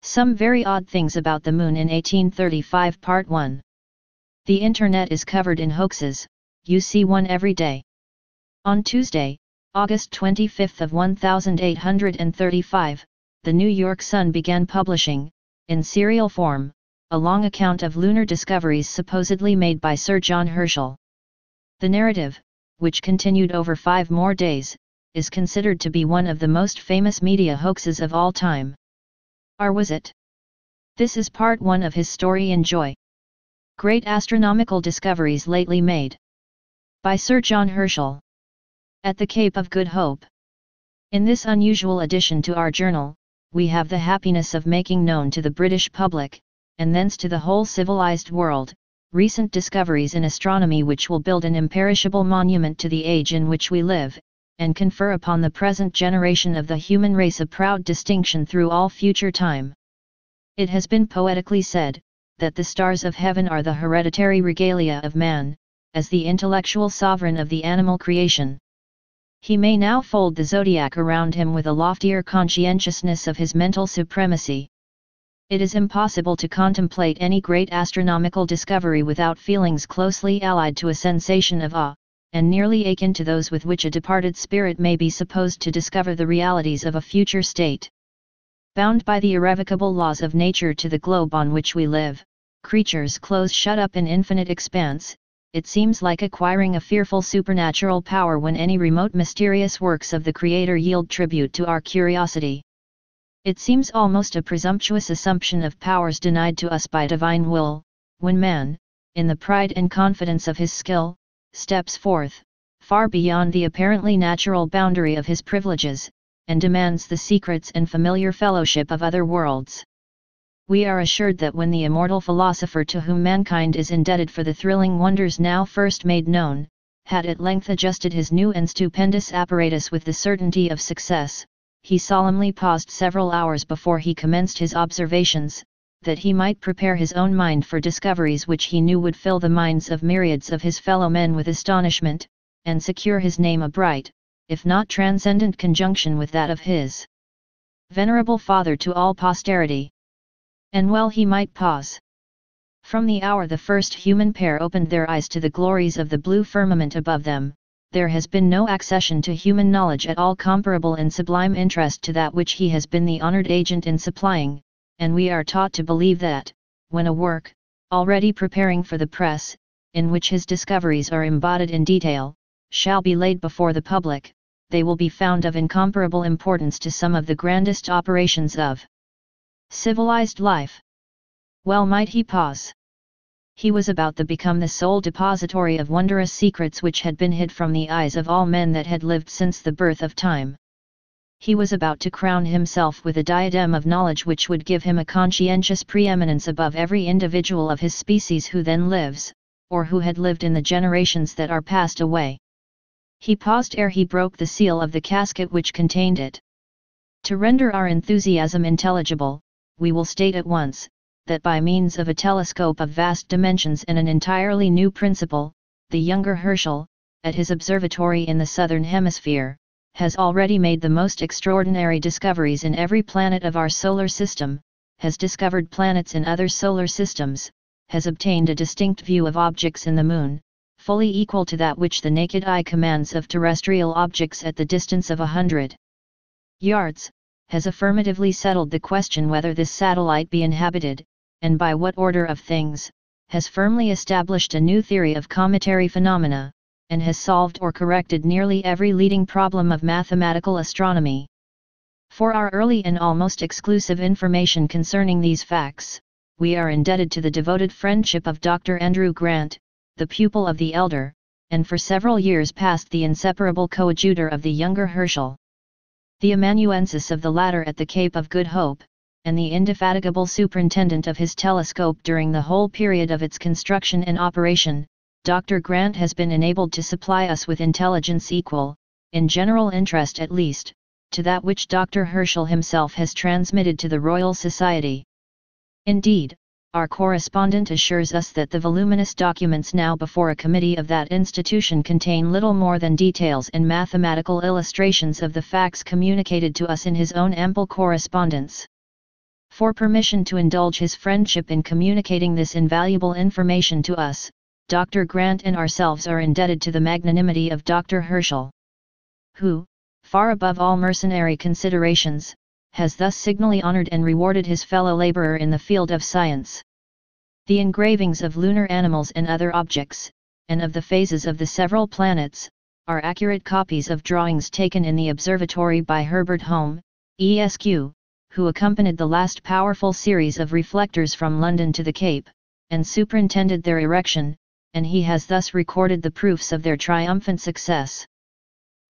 Some very odd things about the Moon in 1835 Part 1. The Internet is covered in hoaxes, you see one every day. On Tuesday, August 25 of 1835, the New York Sun began publishing, in serial form, a long account of lunar discoveries supposedly made by Sir John Herschel. The narrative, which continued over 5 more days, is considered to be one of the most famous media hoaxes of all time. Or was it? This is part 1 of his story. Enjoy. Great astronomical discoveries lately made by Sir John Herschel at the Cape of Good Hope. In this unusual addition to our journal, we have the happiness of making known to the British public, and thence to the whole civilized world, recent discoveries in astronomy which will build an imperishable monument to the age in which we live, and confer upon the present generation of the human race a proud distinction through all future time. It has been poetically said, that the stars of heaven are the hereditary regalia of man, as the intellectual sovereign of the animal creation. He may now fold the zodiac around him with a loftier conscientiousness of his mental supremacy. It is impossible to contemplate any great astronomical discovery without feelings closely allied to a sensation of awe, and nearly akin to those with which a departed spirit may be supposed to discover the realities of a future state. Bound by the irrevocable laws of nature to the globe on which we live, creatures close shut up in infinite expanse, it seems like acquiring a fearful supernatural power when any remote mysterious works of the Creator yield tribute to our curiosity. It seems almost a presumptuous assumption of powers denied to us by divine will, when man, in the pride and confidence of his skill, steps forth, far beyond the apparently natural boundary of his privileges, and demands the secrets and familiar fellowship of other worlds. We are assured that when the immortal philosopher to whom mankind is indebted for the thrilling wonders now first made known, had at length adjusted his new and stupendous apparatus with the certainty of success, he solemnly paused several hours before he commenced his observations, that he might prepare his own mind for discoveries which he knew would fill the minds of myriads of his fellow men with astonishment, and secure his name a bright, if not transcendent conjunction with that of his venerable father to all posterity. And well he might pause. From the hour the first human pair opened their eyes to the glories of the blue firmament above them, there has been no accession to human knowledge at all comparable in sublime interest to that which he has been the honored agent in supplying, and we are taught to believe that, when a work, already preparing for the press, in which his discoveries are embodied in detail, shall be laid before the public, they will be found of incomparable importance to some of the grandest operations of civilized life. Well might he pause. He was about to become the sole depository of wondrous secrets which had been hid from the eyes of all men that had lived since the birth of time. He was about to crown himself with a diadem of knowledge which would give him a conscientious preeminence above every individual of his species who then lives, or who had lived in the generations that are passed away. He paused ere he broke the seal of the casket which contained it. To render our enthusiasm intelligible, we will state at once, that by means of a telescope of vast dimensions and an entirely new principle, the younger Herschel, at his observatory in the southern hemisphere, has already made the most extraordinary discoveries in every planet of our solar system, has discovered planets in other solar systems, has obtained a distinct view of objects in the Moon, fully equal to that which the naked eye commands of terrestrial objects at the distance of 100 yards, has affirmatively settled the question whether this satellite be inhabited, and by what order of things, has firmly established a new theory of cometary phenomena, and has solved or corrected nearly every leading problem of mathematical astronomy. For our early and almost exclusive information concerning these facts, we are indebted to the devoted friendship of Dr. Andrew Grant, the pupil of the elder, and for several years past the inseparable coadjutor of the younger Herschel. The amanuensis of the latter at the Cape of Good Hope, and the indefatigable superintendent of his telescope during the whole period of its construction and operation, Dr. Grant has been enabled to supply us with intelligence equal, in general interest at least, to that which Dr. Herschel himself has transmitted to the Royal Society. Indeed, our correspondent assures us that the voluminous documents now before a committee of that institution contain little more than details and mathematical illustrations of the facts communicated to us in his own ample correspondence. For permission to indulge his friendship in communicating this invaluable information to us, Dr. Grant and ourselves are indebted to the magnanimity of Dr. Herschel, who, far above all mercenary considerations, has thus signally honored and rewarded his fellow laborer in the field of science. The engravings of lunar animals and other objects, and of the phases of the several planets, are accurate copies of drawings taken in the observatory by Herbert Home, Esq., who accompanied the last powerful series of reflectors from London to the Cape, and superintended their erection, and he has thus recorded the proofs of their triumphant success.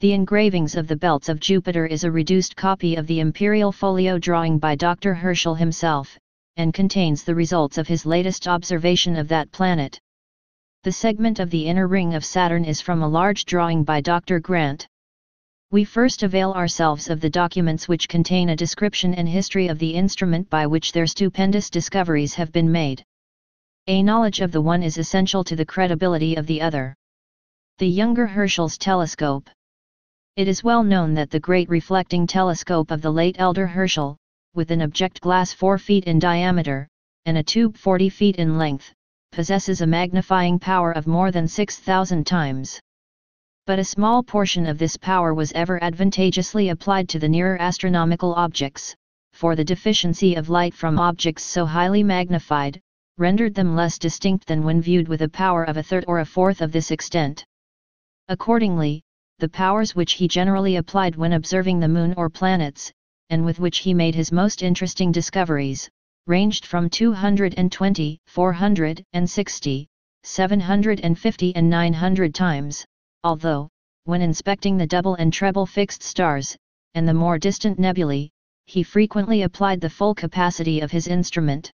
The engravings of the belts of Jupiter is a reduced copy of the imperial folio drawing by Dr. Herschel himself, and contains the results of his latest observation of that planet. The segment of the inner ring of Saturn is from a large drawing by Dr. Grant. We first avail ourselves of the documents which contain a description and history of the instrument by which their stupendous discoveries have been made. A knowledge of the one is essential to the credibility of the other. The younger Herschel's telescope. It is well known that the great reflecting telescope of the late elder Herschel, with an object glass 4 feet in diameter, and a tube 40 feet in length, possesses a magnifying power of more than 6,000 times. But a small portion of this power was ever advantageously applied to the nearer astronomical objects, for the deficiency of light from objects so highly magnified, rendered them less distinct than when viewed with a power of a third or a fourth of this extent. Accordingly, the powers which he generally applied when observing the moon or planets, and with which he made his most interesting discoveries, ranged from 220, 460, 750 and 900 times, although, when inspecting the double and treble fixed stars, and the more distant nebulae, he frequently applied the full capacity of his instrument.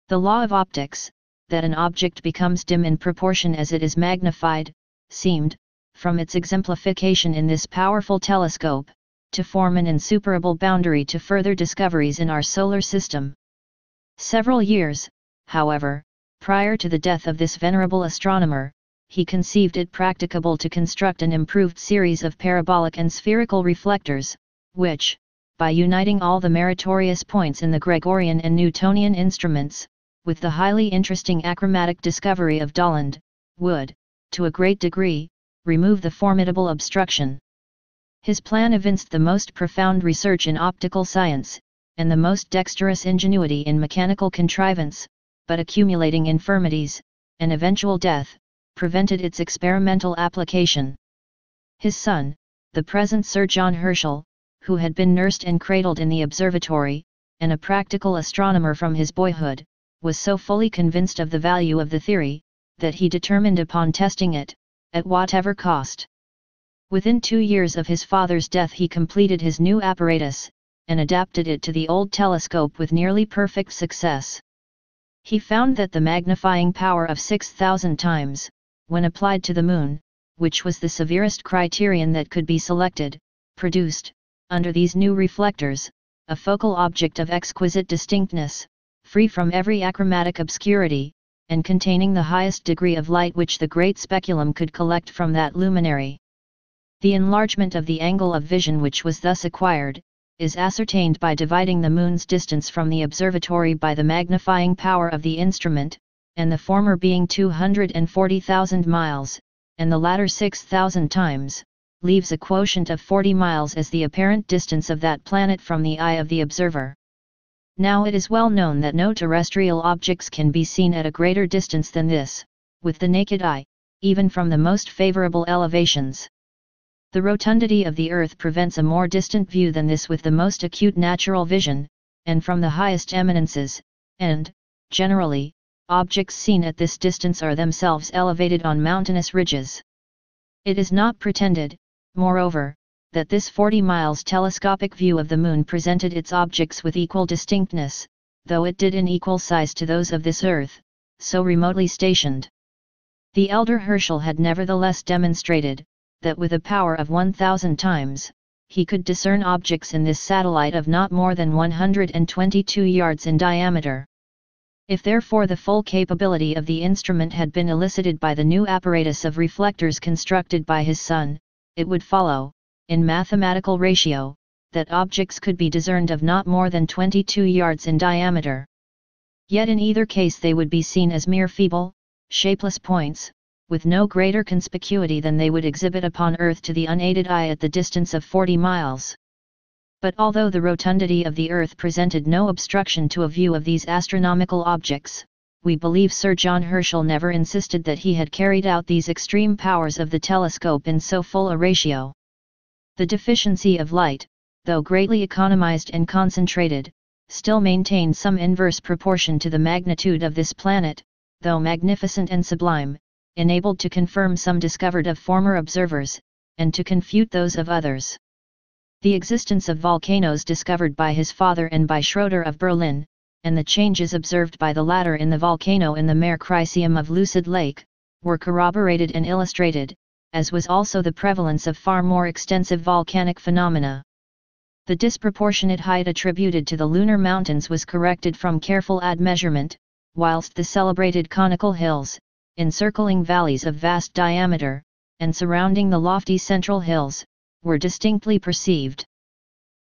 The law of optics, that an object becomes dim in proportion as it is magnified, seemed, from its exemplification in this powerful telescope, to form an insuperable boundary to further discoveries in our solar system. Several years, however, prior to the death of this venerable astronomer, he conceived it practicable to construct an improved series of parabolic and spherical reflectors, which, by uniting all the meritorious points in the Gregorian and Newtonian instruments, with the highly interesting achromatic discovery of Dollond, would, to a great degree, remove the formidable obstruction. His plan evinced the most profound research in optical science, and the most dexterous ingenuity in mechanical contrivance, but accumulating infirmities, and eventual death, prevented its experimental application. His son, the present Sir John Herschel, who had been nursed and cradled in the observatory, and a practical astronomer from his boyhood, was so fully convinced of the value of the theory, that he determined upon testing it, at whatever cost. Within 2 years of his father's death he completed his new apparatus, and adapted it to the old telescope with nearly perfect success. He found that the magnifying power of 6,000 times, when applied to the moon, which was the severest criterion that could be selected, produced, under these new reflectors, a focal object of exquisite distinctness, free from every achromatic obscurity, and containing the highest degree of light which the great speculum could collect from that luminary. The enlargement of the angle of vision which was thus acquired, is ascertained by dividing the moon's distance from the observatory by the magnifying power of the instrument, and the former being 240,000 miles, and the latter 6,000 times, leaves a quotient of 40 miles as the apparent distance of that planet from the eye of the observer. Now it is well known that no terrestrial objects can be seen at a greater distance than this, with the naked eye, even from the most favorable elevations. The rotundity of the earth prevents a more distant view than this with the most acute natural vision, and from the highest eminences, and, generally, objects seen at this distance are themselves elevated on mountainous ridges. It is not pretended, moreover, that this 40 miles telescopic view of the moon presented its objects with equal distinctness, though it did in equal size to those of this earth, so remotely stationed. The elder Herschel had nevertheless demonstrated, that with a power of 1,000 times, he could discern objects in this satellite of not more than 122 yards in diameter. If therefore the full capability of the instrument had been elicited by the new apparatus of reflectors constructed by his son, it would follow, in mathematical ratio, that objects could be discerned of not more than 22 yards in diameter. Yet in either case they would be seen as mere feeble, shapeless points, with no greater conspicuity than they would exhibit upon Earth to the unaided eye at the distance of 40 miles. But although the rotundity of the Earth presented no obstruction to a view of these astronomical objects, we believe Sir John Herschel never insisted that he had carried out these extreme powers of the telescope in so full a ratio. The deficiency of light, though greatly economized and concentrated, still maintained some inverse proportion to the magnitude of this planet, though magnificent and sublime, enabled to confirm some discovered of former observers, and to confute those of others. The existence of volcanoes discovered by his father and by Schroeder of Berlin, and the changes observed by the latter in the volcano in the Mare Crisium of Lucid Lake, were corroborated and illustrated, as was also the prevalence of far more extensive volcanic phenomena. The disproportionate height attributed to the lunar mountains was corrected from careful admeasurement, whilst the celebrated conical hills, encircling valleys of vast diameter, and surrounding the lofty central hills, were distinctly perceived.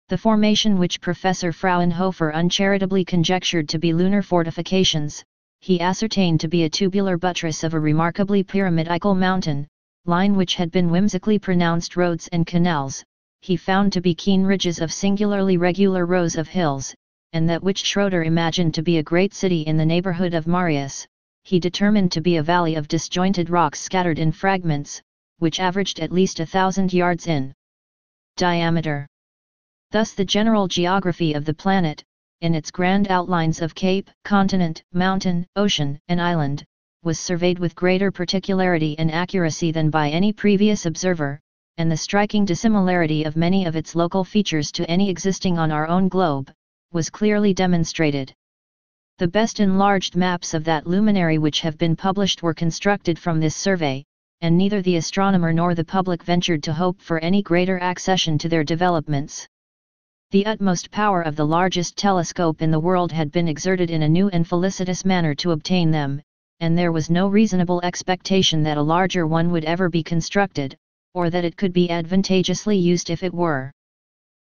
The formation which Professor Fraunhofer uncharitably conjectured to be lunar fortifications, he ascertained to be a tubular buttress of a remarkably pyramidical mountain, line which had been whimsically pronounced roads and canals, he found to be keen ridges of singularly regular rows of hills, and that which Schroeder imagined to be a great city in the neighborhood of Marius, he determined to be a valley of disjointed rocks scattered in fragments, which averaged at least 1,000 yards in diameter. Thus the general geography of the planet, in its grand outlines of cape, continent, mountain, ocean, and island, was surveyed with greater particularity and accuracy than by any previous observer, and the striking dissimilarity of many of its local features to any existing on our own globe, was clearly demonstrated. The best enlarged maps of that luminary which have been published were constructed from this survey, and neither the astronomer nor the public ventured to hope for any greater accession to their developments. The utmost power of the largest telescope in the world had been exerted in a new and felicitous manner to obtain them, and there was no reasonable expectation that a larger one would ever be constructed, or that it could be advantageously used if it were.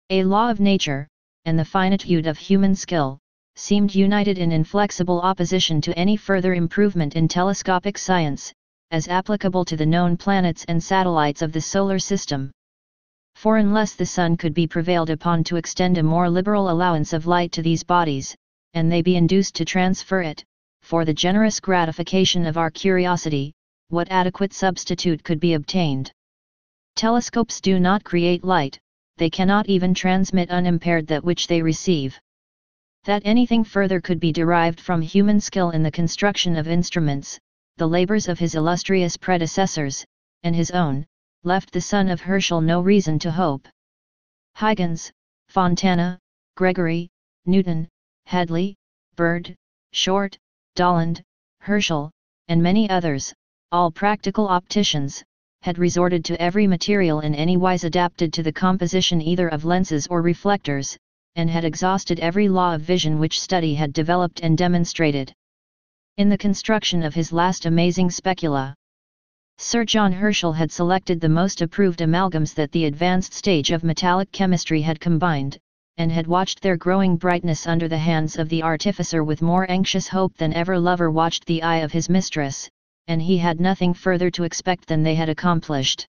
A law of nature, and the finitude of human skill, seemed united in inflexible opposition to any further improvement in telescopic science, as applicable to the known planets and satellites of the solar system. For unless the Sun could be prevailed upon to extend a more liberal allowance of light to these bodies, and they be induced to transfer it, for the generous gratification of our curiosity, what adequate substitute could be obtained? Telescopes do not create light, they cannot even transmit unimpaired that which they receive. That anything further could be derived from human skill in the construction of instruments, the labors of his illustrious predecessors, and his own, left the son of Herschel no reason to hope. Huygens, Fontana, Gregory, Newton, Hadley, Bird, Short, Dollond, Herschel, and many others, all practical opticians, had resorted to every material in any wise adapted to the composition either of lenses or reflectors, and had exhausted every law of vision which study had developed and demonstrated. In the construction of his last amazing specula, Sir John Herschel had selected the most approved amalgams that the advanced stage of metallic chemistry had combined, and had watched their growing brightness under the hands of the artificer with more anxious hope than ever lover watched the eye of his mistress, and he had nothing further to expect than they had accomplished.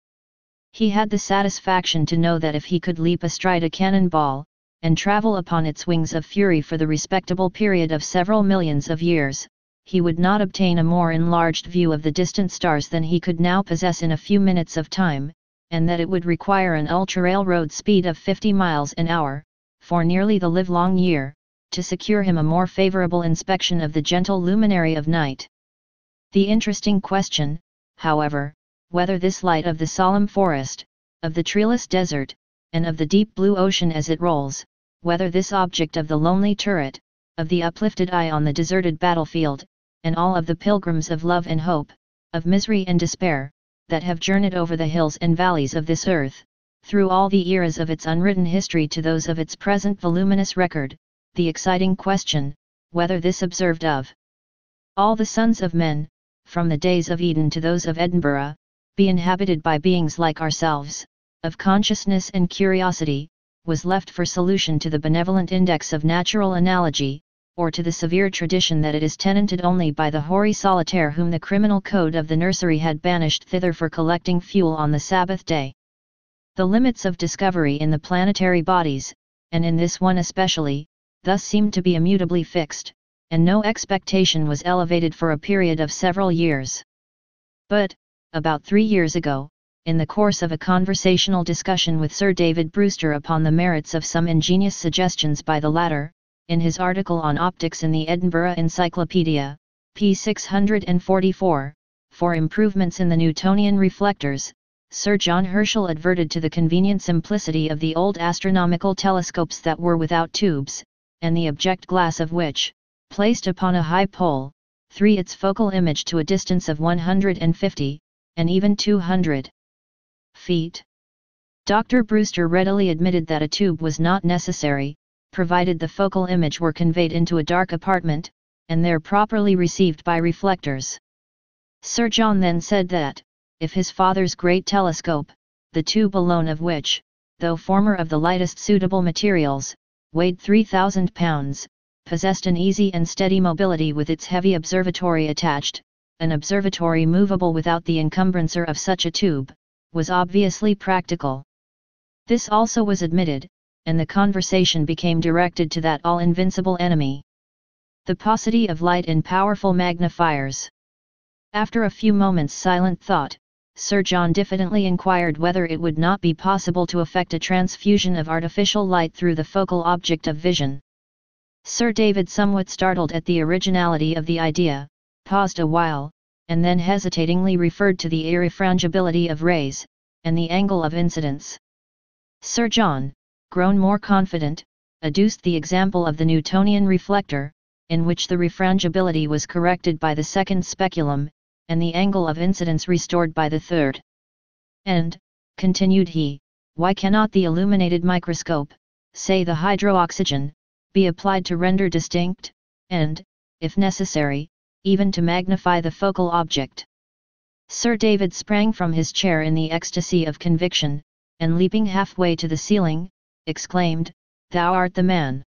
He had the satisfaction to know that if he could leap astride a cannon ball, and travel upon its wings of fury for the respectable period of several millions of years, he would not obtain a more enlarged view of the distant stars than he could now possess in a few minutes of time, and that it would require an ultra-railroad speed of 50 miles an hour, for nearly the livelong year, to secure him a more favorable inspection of the gentle luminary of night. The interesting question, however, whether this light of the solemn forest, of the treeless desert, and of the deep blue ocean as it rolls, whether this object of the lonely turret, of the uplifted eye on the deserted battlefield, and all of the pilgrims of love and hope, of misery and despair, that have journeyed over the hills and valleys of this earth, through all the eras of its unwritten history to those of its present voluminous record, the exciting question, whether this observed of all the sons of men, from the days of Eden to those of Edinburgh, be inhabited by beings like ourselves, of consciousness and curiosity, was left for solution to the benevolent index of natural analogy, or to the severe tradition that it is tenanted only by the hoary solitaire whom the criminal code of the nursery had banished thither for collecting fuel on the Sabbath day. The limits of discovery in the planetary bodies, and in this one especially, thus seemed to be immutably fixed, and no expectation was elevated for a period of several years. But, about 3 years ago, in the course of a conversational discussion with Sir David Brewster upon the merits of some ingenious suggestions by the latter, in his article on optics in the Edinburgh Encyclopedia, p. 644, for improvements in the Newtonian reflectors, Sir John Herschel adverted to the convenient simplicity of the old astronomical telescopes that were without tubes, and the object glass of which, placed upon a high pole, threw its focal image to a distance of 150, and even 200 feet. Dr. Brewster readily admitted that a tube was not necessary, provided the focal image were conveyed into a dark apartment, and there properly received by reflectors. Sir John then said that, if his father's great telescope, the tube alone of which, though former of the lightest suitable materials, weighed 3,000 pounds, possessed an easy and steady mobility with its heavy observatory attached, an observatory movable without the encumbrancer of such a tube, was obviously practical. This also was admitted, and the conversation became directed to that all-invincible enemy, the paucity of light in powerful magnifiers. After a few moments' silent thought, Sir John diffidently inquired whether it would not be possible to effect a transfusion of artificial light through the focal object of vision. Sir David, somewhat startled at the originality of the idea, paused a while, and then hesitatingly referred to the irrefrangibility of rays, and the angle of incidence. Sir John, grown more confident, adduced the example of the Newtonian reflector, in which the refrangibility was corrected by the second speculum, and the angle of incidence restored by the third. And, continued he, why cannot the illuminated microscope, say the hydrooxygen, be applied to render distinct, and, if necessary, even to magnify the focal object? Sir David sprang from his chair in the ecstasy of conviction, and leaping halfway to the ceiling, exclaimed, "Thou art the man!"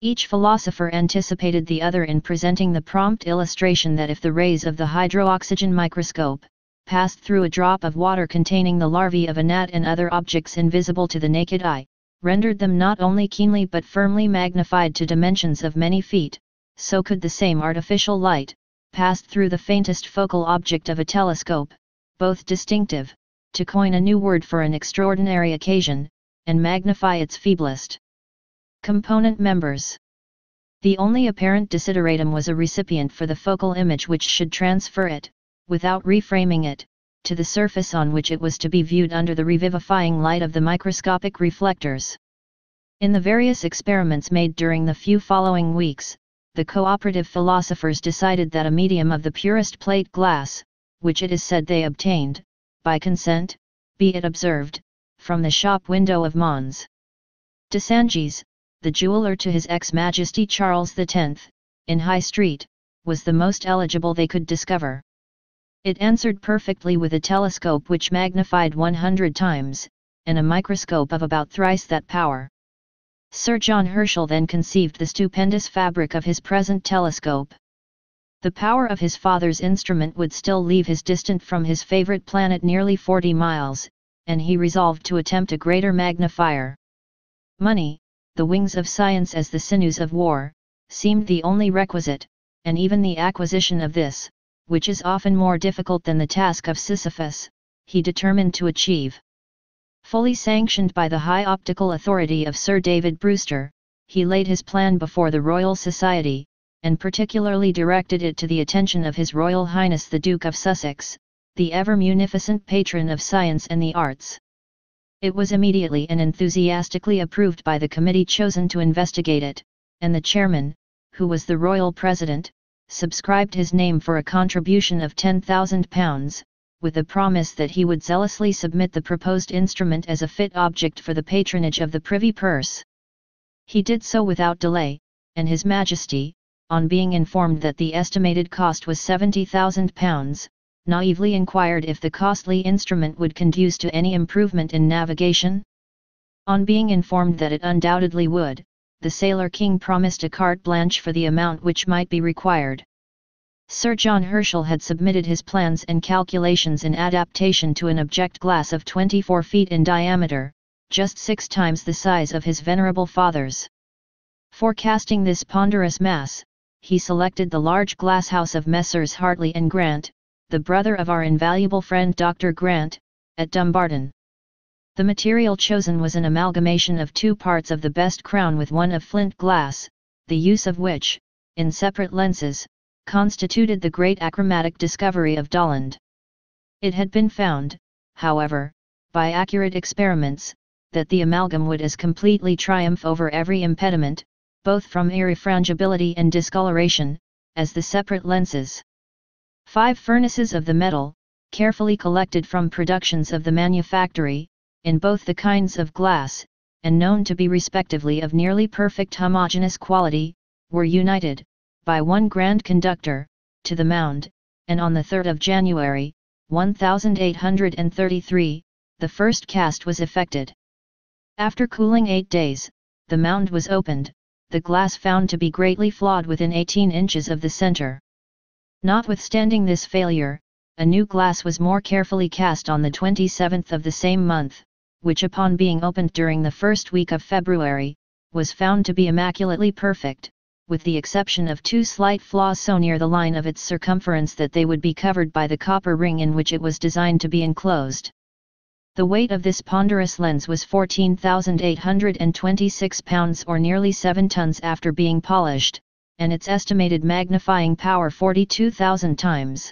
Each philosopher anticipated the other in presenting the prompt illustration that if the rays of the hydrooxygen microscope passed through a drop of water containing the larvae of a gnat and other objects invisible to the naked eye, rendered them not only keenly but firmly magnified to dimensions of many feet, so could the same artificial light, passed through the faintest focal object of a telescope, both distinctive, to coin a new word for an extraordinary occasion, and magnify its feeblest component members. The only apparent desideratum was a recipient for the focal image which should transfer it, without reframing it, to the surface on which it was to be viewed under the revivifying light of the microscopic reflectors. In the various experiments made during the few following weeks, the cooperative philosophers decided that a medium of the purest plate glass, which it is said they obtained, by consent, be it observed, from the shop window of Mons. de Sanges, the jeweller to His Ex-Majesty Charles X, in High Street, was the most eligible they could discover. It answered perfectly with a telescope which magnified 100 times, and a microscope of about thrice that power. Sir John Herschel then conceived the stupendous fabric of his present telescope. The power of his father's instrument would still leave his distant from his favourite planet nearly 40 miles, and he resolved to attempt a greater magnifier. Money, the wings of science as the sinews of war, seemed the only requisite, and even the acquisition of this, which is often more difficult than the task of Sisyphus, he determined to achieve. Fully sanctioned by the high optical authority of Sir David Brewster, he laid his plan before the Royal Society, and particularly directed it to the attention of His Royal Highness the Duke of Sussex, the ever-munificent patron of science and the arts. It was immediately and enthusiastically approved by the committee chosen to investigate it, and the chairman, who was the royal president, subscribed his name for a contribution of £10,000, with the promise that he would zealously submit the proposed instrument as a fit object for the patronage of the privy purse. He did so without delay, and His Majesty, on being informed that the estimated cost was £70,000, naively inquired if the costly instrument would conduce to any improvement in navigation. On being informed that it undoubtedly would, the Sailor King promised a carte blanche for the amount which might be required. Sir John Herschel had submitted his plans and calculations in adaptation to an object glass of 24 feet in diameter, just 6 times the size of his venerable father's. For casting this ponderous mass, he selected the large glasshouse of Messrs. Hartley and Grant, the brother of our invaluable friend Dr. Grant, at Dumbarton. The material chosen was an amalgamation of 2 parts of the best crown with one of flint glass, the use of which, in separate lenses, constituted the great achromatic discovery of Dolland. It had been found, however, by accurate experiments, that the amalgam would as completely triumph over every impediment, both from irrefrangibility and discoloration, as the separate lenses. 5 furnaces of the metal, carefully collected from productions of the manufactory, in both the kinds of glass, and known to be respectively of nearly perfect homogeneous quality, were united, by one grand conductor, to the mound, and on the 3rd of January, 1833, the first cast was effected. After cooling 8 days, the mound was opened, the glass found to be greatly flawed within 18 inches of the center. Notwithstanding this failure, a new glass was more carefully cast on the 27th of the same month, which upon being opened during the first week of February, was found to be immaculately perfect, with the exception of 2 slight flaws so near the line of its circumference that they would be covered by the copper ring in which it was designed to be enclosed. The weight of this ponderous lens was 14,826 pounds or nearly 7 tons after being polished, and its estimated magnifying power 42,000 times.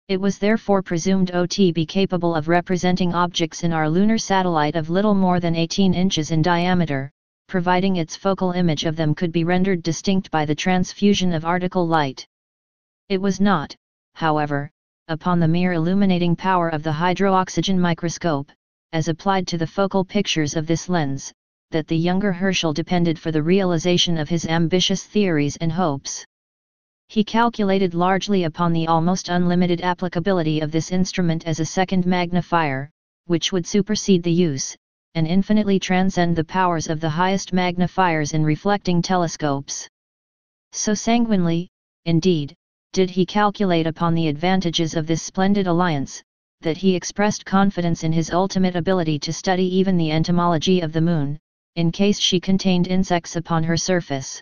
It was therefore presumed to be capable of representing objects in our lunar satellite of little more than 18 inches in diameter, providing its focal image of them could be rendered distinct by the transfusion of article light. It was not, however, upon the mere illuminating power of the hydro-oxygen microscope, as applied to the focal pictures of this lens, that the younger Herschel depended for the realization of his ambitious theories and hopes. He calculated largely upon the almost unlimited applicability of this instrument as a second magnifier, which would supersede the use, and infinitely transcend the powers of the highest magnifiers in reflecting telescopes. So sanguinely, indeed, did he calculate upon the advantages of this splendid alliance, that he expressed confidence in his ultimate ability to study even the entomology of the moon, in case she contained insects upon her surface.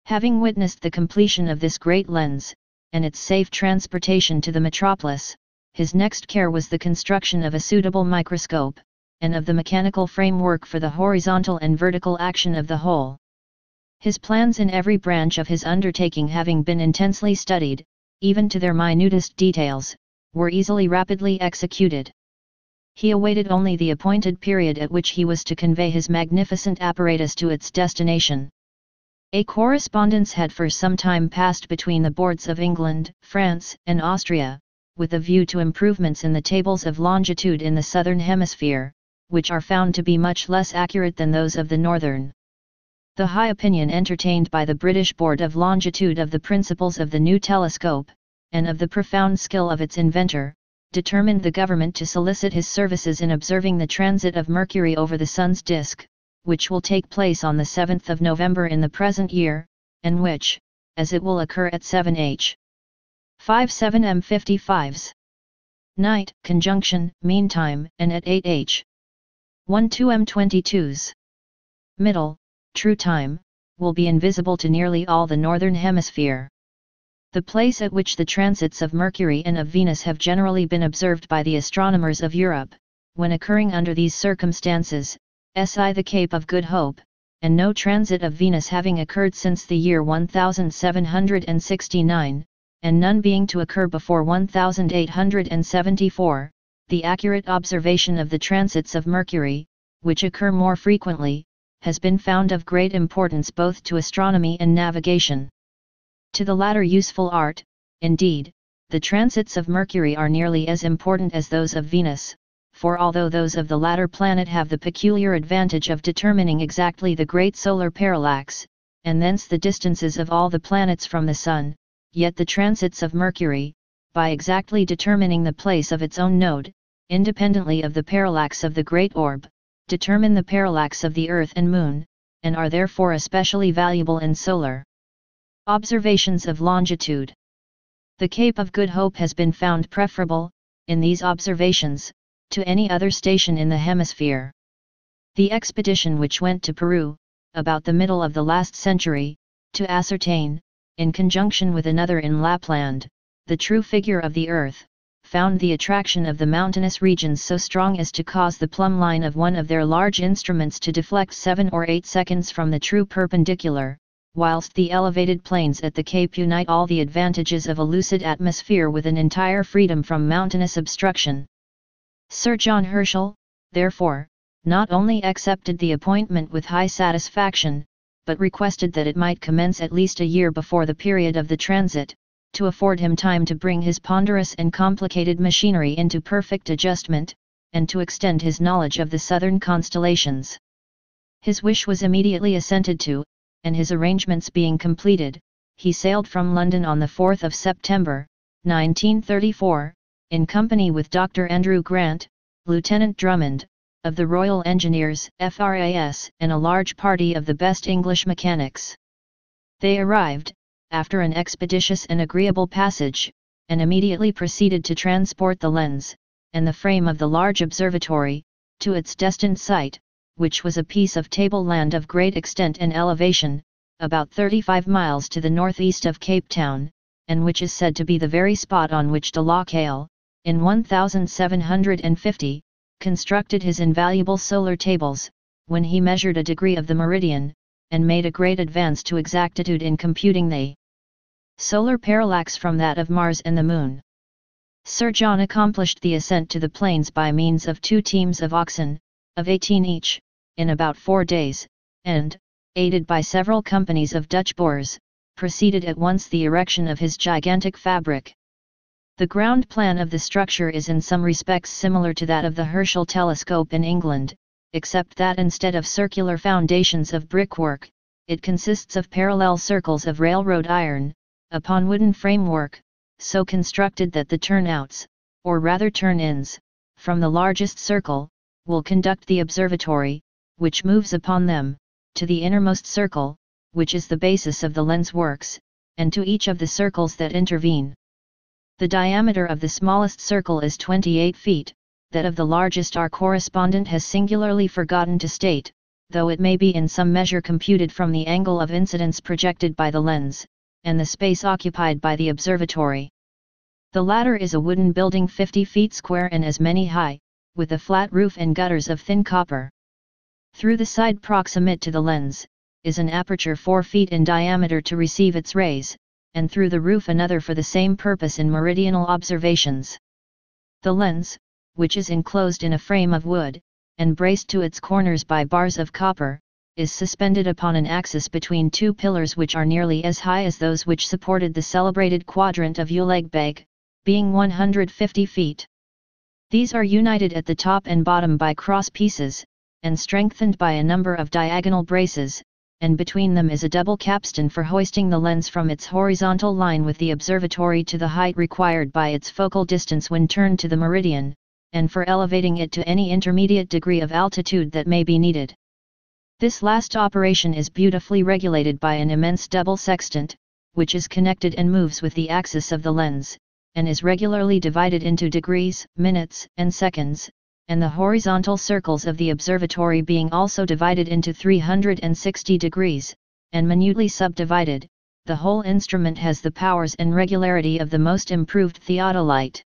Having witnessed the completion of this great lens, and its safe transportation to the metropolis, his next care was the construction of a suitable microscope, and of the mechanical framework for the horizontal and vertical action of the whole. His plans in every branch of his undertaking having been intensely studied, even to their minutest details, were rapidly executed. He awaited only the appointed period at which he was to convey his magnificent apparatus to its destination. A correspondence had for some time passed between the boards of England, France, and Austria, with a view to improvements in the tables of longitude in the southern hemisphere, which are found to be much less accurate than those of the northern. The high opinion entertained by the British Board of Longitude of the principles of the new telescope, and of the profound skill of its inventor, determined the government to solicit his services in observing the transit of Mercury over the Sun's disk, which will take place on the 7th of November in the present year, and which, as it will occur at 7h. 57 m55s. night, conjunction, meantime, and at 8h. 12 m22s. middle, true time, will be invisible to nearly all the northern hemisphere. The place at which the transits of Mercury and of Venus have generally been observed by the astronomers of Europe, when occurring under these circumstances, si the Cape of Good Hope, and no transit of Venus having occurred since the year 1769, and none being to occur before 1874, the accurate observation of the transits of Mercury, which occur more frequently, has been found of great importance both to astronomy and navigation. To the latter useful art, indeed, the transits of Mercury are nearly as important as those of Venus, for although those of the latter planet have the peculiar advantage of determining exactly the great solar parallax, and thence the distances of all the planets from the Sun, yet the transits of Mercury, by exactly determining the place of its own node, independently of the parallax of the great orb, determine the parallax of the Earth and Moon, and are therefore especially valuable in solar observations of longitude. The Cape of Good Hope has been found preferable, in these observations, to any other station in the hemisphere. The expedition which went to Peru, about the middle of the last century, to ascertain, in conjunction with another in Lapland, the true figure of the Earth, found the attraction of the mountainous regions so strong as to cause the plumb line of one of their large instruments to deflect 7 or 8 seconds from the true perpendicular, whilst the elevated plains at the Cape unite all the advantages of a lucid atmosphere with an entire freedom from mountainous obstruction. Sir John Herschel, therefore, not only accepted the appointment with high satisfaction, but requested that it might commence at least a year before the period of the transit, to afford him time to bring his ponderous and complicated machinery into perfect adjustment, and to extend his knowledge of the southern constellations. His wish was immediately assented to, and his arrangements being completed, he sailed from London on the 4th of September, 1934, in company with Dr. Andrew Grant, Lieutenant Drummond, of the Royal Engineers (FRAS), and a large party of the best English mechanics. They arrived, after an expeditious and agreeable passage, and immediately proceeded to transport the lens, and the frame of the large observatory, to its destined site, which was a piece of tableland of great extent and elevation, about 35 miles to the northeast of Cape Town, and which is said to be the very spot on which de Lacaille, in 1750, constructed his invaluable solar tables, when he measured a degree of the meridian, and made a great advance to exactitude in computing the solar parallax from that of Mars and the Moon. Sir John accomplished the ascent to the plains by means of 2 teams of oxen, of 18 each, in about 4 days, and, aided by several companies of Dutch boors, proceeded at once the erection of his gigantic fabric. The ground plan of the structure is in some respects similar to that of the Herschel telescope in England, except that instead of circular foundations of brickwork, it consists of parallel circles of railroad iron, upon wooden framework, so constructed that the turnouts, or rather turn-ins, from the largest circle, will conduct the observatory, which moves upon them, to the innermost circle, which is the basis of the lens works, and to each of the circles that intervene. The diameter of the smallest circle is 28 feet, that of the largest our correspondent has singularly forgotten to state, though it may be in some measure computed from the angle of incidence projected by the lens, and the space occupied by the observatory. The latter is a wooden building 50 feet square and as many high, with a flat roof and gutters of thin copper. Through the side proximate to the lens, is an aperture 4 feet in diameter to receive its rays, and through the roof another for the same purpose in meridional observations. The lens, which is enclosed in a frame of wood, and braced to its corners by bars of copper, is suspended upon an axis between 2 pillars which are nearly as high as those which supported the celebrated quadrant of Ulegbeg, being 150 feet. These are united at the top and bottom by cross pieces, and strengthened by a number of diagonal braces, and between them is a double capstan for hoisting the lens from its horizontal line with the observatory to the height required by its focal distance when turned to the meridian, and for elevating it to any intermediate degree of altitude that may be needed. This last operation is beautifully regulated by an immense double sextant, which is connected and moves with the axis of the lens, and is regularly divided into degrees, minutes, and seconds, and the horizontal circles of the observatory being also divided into 360 degrees, and minutely subdivided, the whole instrument has the powers and regularity of the most improved theodolite.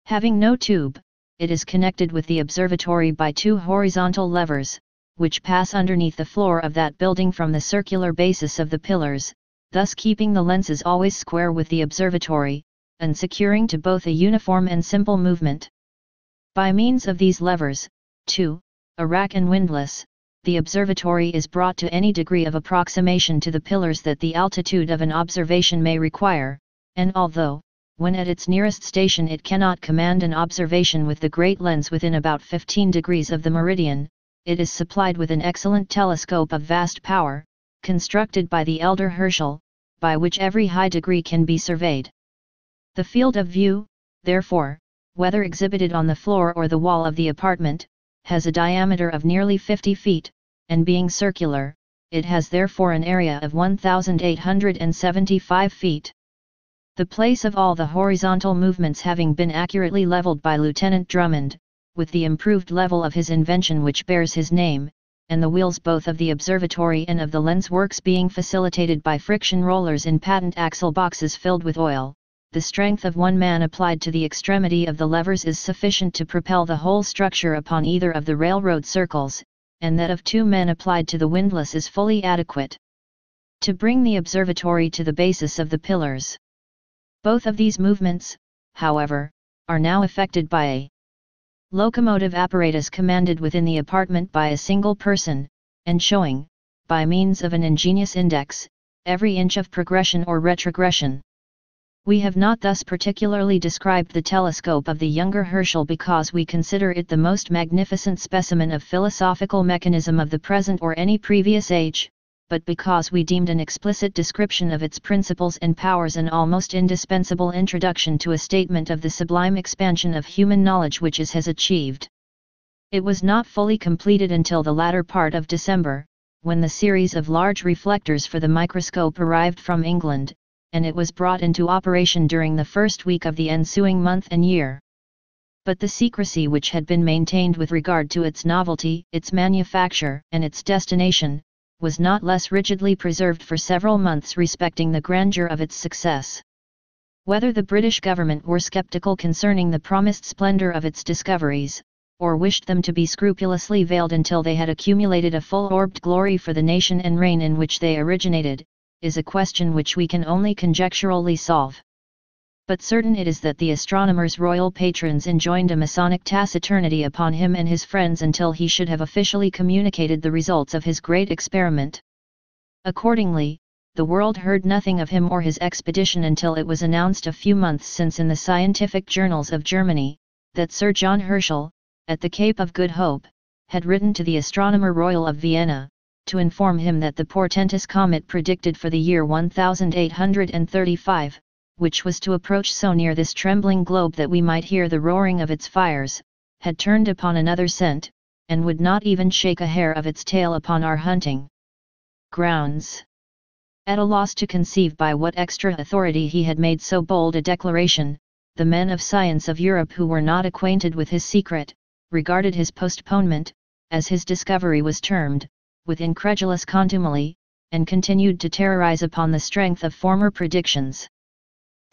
Having no tube, it is connected with the observatory by 2 horizontal levers, which pass underneath the floor of that building from the circular basis of the pillars, thus keeping the lenses always square with the observatory, and securing to both a uniform and simple movement. By means of these levers, too, a rack and windlass, the observatory is brought to any degree of approximation to the pillars that the altitude of an observation may require, and although, When at its nearest station it cannot command an observation with the great lens within about 15 degrees of the meridian, it is supplied with an excellent telescope of vast power, constructed by the elder Herschel, by which every high degree can be surveyed. The field of view, therefore, whether exhibited on the floor or the wall of the apartment, has a diameter of nearly 50 feet, and being circular, it has therefore an area of 1,875 feet. The place of all the horizontal movements having been accurately leveled by Lieutenant Drummond, with the improved level of his invention which bears his name, and the wheels both of the observatory and of the lens works being facilitated by friction rollers in patent axle boxes filled with oil, the strength of one man applied to the extremity of the levers is sufficient to propel the whole structure upon either of the railroad circles, and that of 2 men applied to the windlass is fully adequate to bring the observatory to the basis of the pillars. Both of these movements, however, are now effected by a locomotive apparatus commanded within the apartment by a single person, and showing, by means of an ingenious index, every inch of progression or retrogression. We have not thus particularly described the telescope of the younger Herschel because we consider it the most magnificent specimen of philosophical mechanism of the present or any previous age, but because we deemed an explicit description of its principles and powers an almost indispensable introduction to a statement of the sublime expansion of human knowledge which it has achieved. It was not fully completed until the latter part of December, when the series of large reflectors for the microscope arrived from England, and it was brought into operation during the first week of the ensuing month and year. But the secrecy which had been maintained with regard to its novelty, its manufacture, and its destination, was not less rigidly preserved for several months respecting the grandeur of its success. Whether the British government were sceptical concerning the promised splendor of its discoveries, or wished them to be scrupulously veiled until they had accumulated a full-orbed glory for the nation and reign in which they originated, is a question which we can only conjecturally solve. But certain it is that the astronomer's royal patrons enjoined a Masonic taciturnity upon him and his friends until he should have officially communicated the results of his great experiment. Accordingly, the world heard nothing of him or his expedition until it was announced a few months since in the scientific journals of Germany, that Sir John Herschel, at the Cape of Good Hope, had written to the Astronomer Royal of Vienna, to inform him that the portentous comet predicted for the year 1835, which was to approach so near this trembling globe that we might hear the roaring of its fires, had turned upon another scent, and would not even shake a hair of its tail upon our hunting grounds. At a loss to conceive by what extra authority he had made so bold a declaration, the men of science of Europe who were not acquainted with his secret, regarded his postponement, as his discovery was termed, with incredulous contumely, and continued to terrorize upon the strength of former predictions.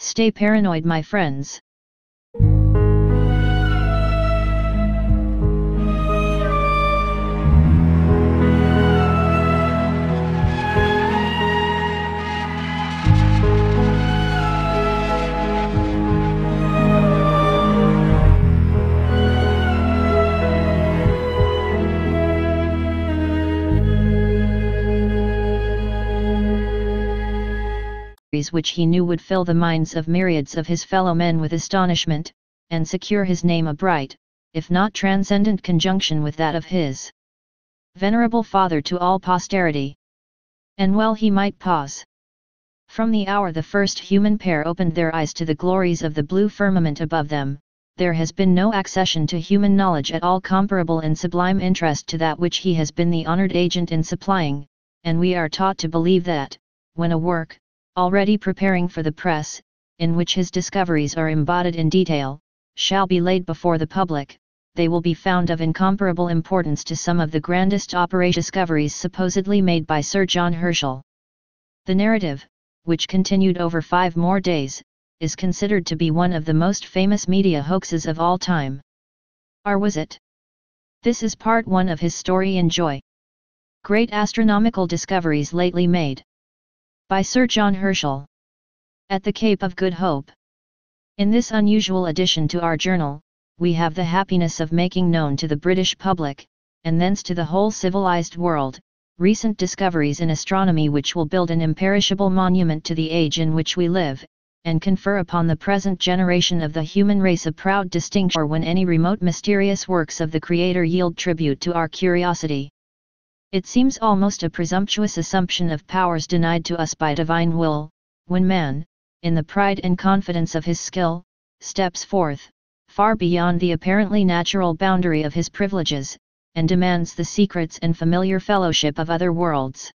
Stay paranoid, my friends. Which he knew would fill the minds of myriads of his fellow men with astonishment, and secure his name a bright, if not transcendent conjunction with that of his venerable father to all posterity. And well he might pause. From the hour the first human pair opened their eyes to the glories of the blue firmament above them, there has been no accession to human knowledge at all comparable in sublime interest to that which he has been the honored agent in supplying, and we are taught to believe that, when a work, already preparing for the press, in which his discoveries are embodied in detail, shall be laid before the public, they will be found of incomparable importance to some of the grandest discoveries supposedly made by Sir John Herschel. The narrative, which continued over 5 more days, is considered to be one of the most famous media hoaxes of all time. Or was it? This is part 1 of his story. Enjoy. Great astronomical discoveries lately made by Sir John Herschel at the Cape of Good Hope. In this unusual addition to our journal, we have the happiness of making known to the British public, and thence to the whole civilized world, recent discoveries in astronomy which will build an imperishable monument to the age in which we live, and confer upon the present generation of the human race a proud distinction, or when any remote mysterious works of the Creator yield tribute to our curiosity. It seems almost a presumptuous assumption of powers denied to us by divine will, when man, in the pride and confidence of his skill, steps forth, far beyond the apparently natural boundary of his privileges, and demands the secrets and familiar fellowship of other worlds.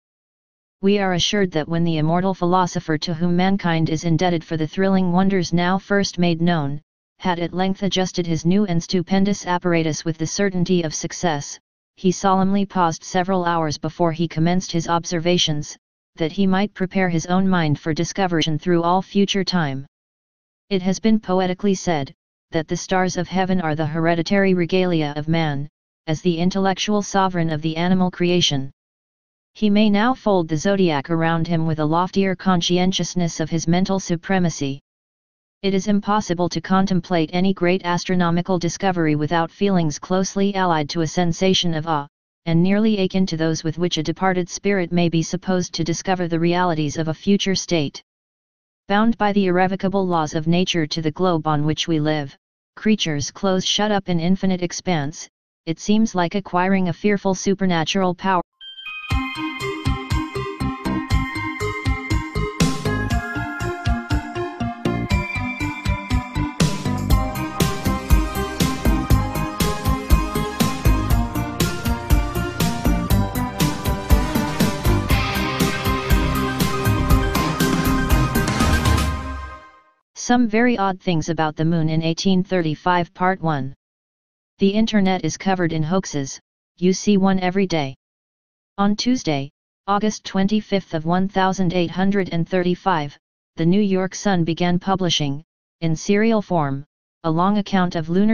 We are assured that when the immortal philosopher to whom mankind is indebted for the thrilling wonders now first made known, had at length adjusted his new and stupendous apparatus with the certainty of success, he solemnly paused several hours before he commenced his observations, that he might prepare his own mind for discovery through all future time. It has been poetically said, that the stars of heaven are the hereditary regalia of man, as the intellectual sovereign of the animal creation. He may now fold the zodiac around him with a loftier conscientiousness of his mental supremacy. It is impossible to contemplate any great astronomical discovery without feelings closely allied to a sensation of awe, and nearly akin to those with which a departed spirit may be supposed to discover the realities of a future state. Bound by the irrevocable laws of nature to the globe on which we live, creatures close shut up in infinite expanse, it seems like acquiring a fearful supernatural power. Some very odd things about the Moon in 1835. Part 1. The Internet is covered in hoaxes, you see one every day. On Tuesday, August 25 of 1835, the New York Sun began publishing, in serial form, a long account of lunar